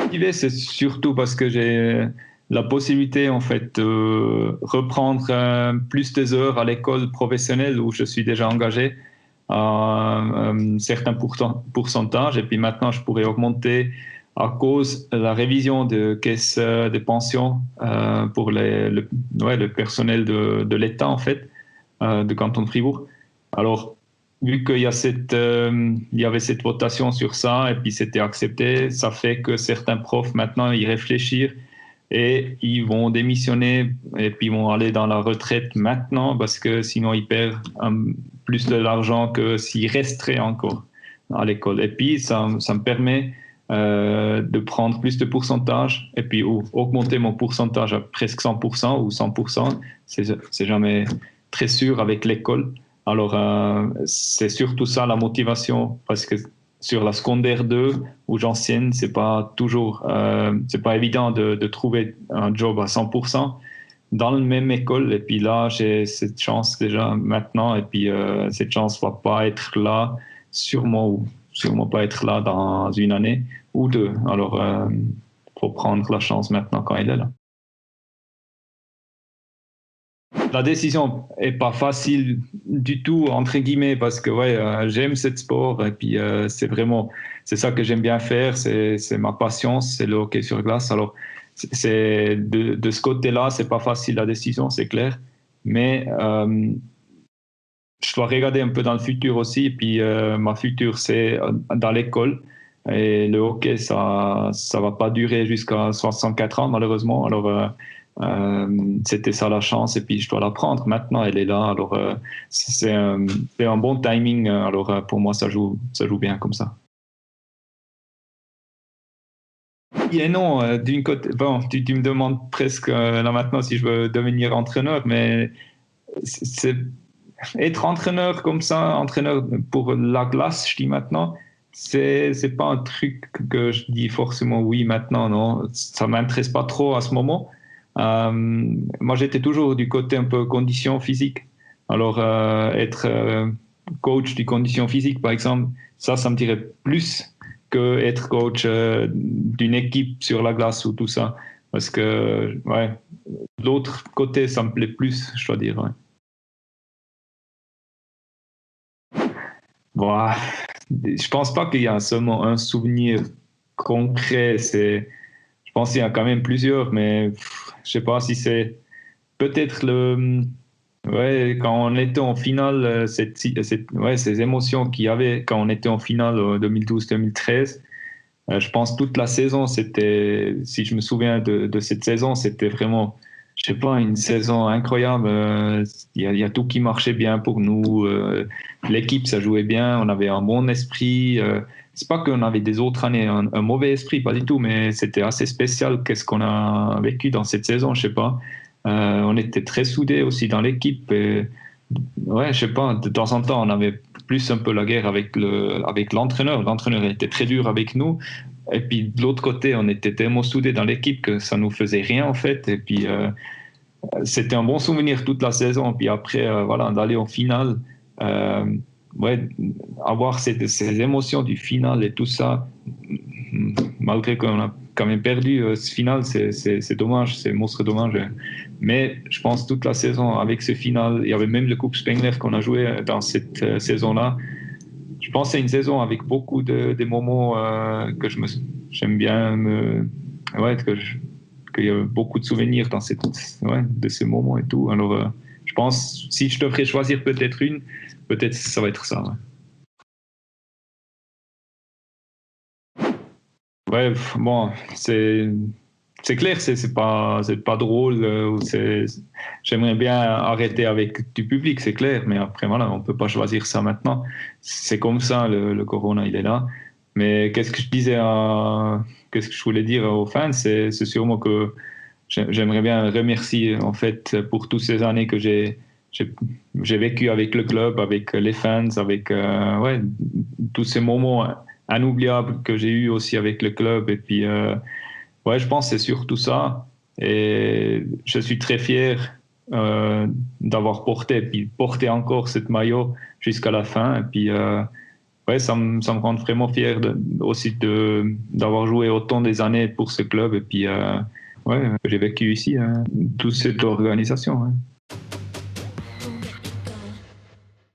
Motivé, c'est surtout parce que j'ai la possibilité en fait de reprendre plus des heures à l'école professionnelle où je suis déjà engagé à un certain pourcentage et puis maintenant je pourrais augmenter à cause de la révision de caisse de pension pour le personnel de l'État en fait de canton de Fribourg. Alors vu qu'il y a il y avait cette votation sur ça et puis c'était accepté, ça fait que certains profs maintenant ils réfléchissent et ils vont démissionner et puis ils vont aller dans la retraite maintenant parce que sinon ils perdent plus de l'argent que s'ils resteraient encore à l'école. Et puis ça me permet de prendre plus de pourcentage et puis augmenter mon pourcentage à presque 100% ou 100%. C'est jamais très sûr avec l'école. Alors, c'est surtout ça la motivation, parce que sur la secondaire 2 où j'enseigne, c'est pas évident de trouver un job à 100% dans la même école. Et puis là, j'ai cette chance déjà maintenant, et puis cette chance va pas être là sûrement pas être là dans une année ou deux. Alors, faut prendre la chance maintenant quand elle est là. La décision est pas facile du tout entre guillemets parce que ouais j'aime cette sport et puis c'est ça que j'aime bien faire, c'est ma passion, c'est le hockey sur glace. Alors c'est de ce côté-là c'est pas facile la décision, c'est clair, mais je dois regarder un peu dans le futur aussi et puis ma future c'est dans l'école. Et le hockey, ça va pas durer jusqu'à 64 ans, malheureusement. Alors, c'était ça la chance, et puis je dois la prendre. Maintenant, elle est là. Alors, c'est un bon timing. Alors, pour moi, ça joue bien comme ça. Oui et non, d'une côté, bon, tu me demandes presque là maintenant si je veux devenir entraîneur, mais c'est être entraîneur comme ça, entraîneur pour la glace, je dis maintenant, c'est pas un truc que je dis forcément oui maintenant, non. Ça m'intéresse pas trop à ce moment. Euh, Moi, j'étais toujours du côté un peu condition physique. Alors, être coach du condition physique, par exemple, ça me dirait plus que être coach d'une équipe sur la glace ou tout ça. Parce que, ouais, l'autre côté, ça me plaît plus, je dois dire. Ouais. Bon, je pense pas qu'il y a seulement un souvenir concret. Je pense qu'il y a quand même plusieurs, mais je sais pas si c'est peut-être ouais, quand on était en finale, ouais, ces émotions qu'il y avait quand on était en finale 2012-2013. Je pense toute la saison, si je me souviens de cette saison, c'était vraiment, je sais pas, une saison incroyable. Il y a tout qui marchait bien pour nous. L'équipe, ça jouait bien. On avait un bon esprit. C'est pas qu'on avait des autres années un mauvais esprit, pas du tout, mais c'était assez spécial. Qu'est-ce qu'on a vécu dans cette saison, je sais pas. On était très soudés aussi dans l'équipe. Ouais, je sais pas, de temps en temps, on avait plus un peu la guerre avec l'entraîneur. L'entraîneur était très dur avec nous. Et puis de l'autre côté, on était tellement soudés dans l'équipe que ça nous faisait rien en fait. Et puis c'était un bon souvenir toute la saison. Puis après, voilà, d'aller en finale, euh, ouais, avoir ces émotions du final et tout ça, malgré qu'on a quand même perdu ce final, c'est dommage, c'est monstre dommage. Mais je pense toute la saison avec ce final, il y avait même le Coupe Spengler qu'on a joué dans cette saison-là. Je pense que c'est une saison avec beaucoup de moments que j'aime bien, ouais, qu'il y a beaucoup de souvenirs dans ouais, de ces moments et tout. Alors, je pense, si je devrais choisir peut-être une, peut-être ça va être ça. Ouais. Ouais, bon, c'est clair, c'est pas drôle. J'aimerais bien arrêter avec du public, c'est clair, mais après voilà, on peut pas choisir ça maintenant. C'est comme ça, le corona, il est là. Mais qu'est-ce que je voulais dire aux fans, c'est sûrement que j'aimerais bien remercier en fait pour toutes ces années que j'ai j'ai vécu avec le club, avec les fans, avec ouais, tous ces moments inoubliables que j'ai eu aussi avec le club. Et puis ouais, je pense que c'est surtout ça. Et je suis très fier d'avoir porté, et puis porter encore cette maillot jusqu'à la fin. Et puis ouais, ça me rend vraiment fier aussi d'avoir joué autant des années pour ce club et puis ouais, j'ai vécu ici toute cette organisation. Ouais.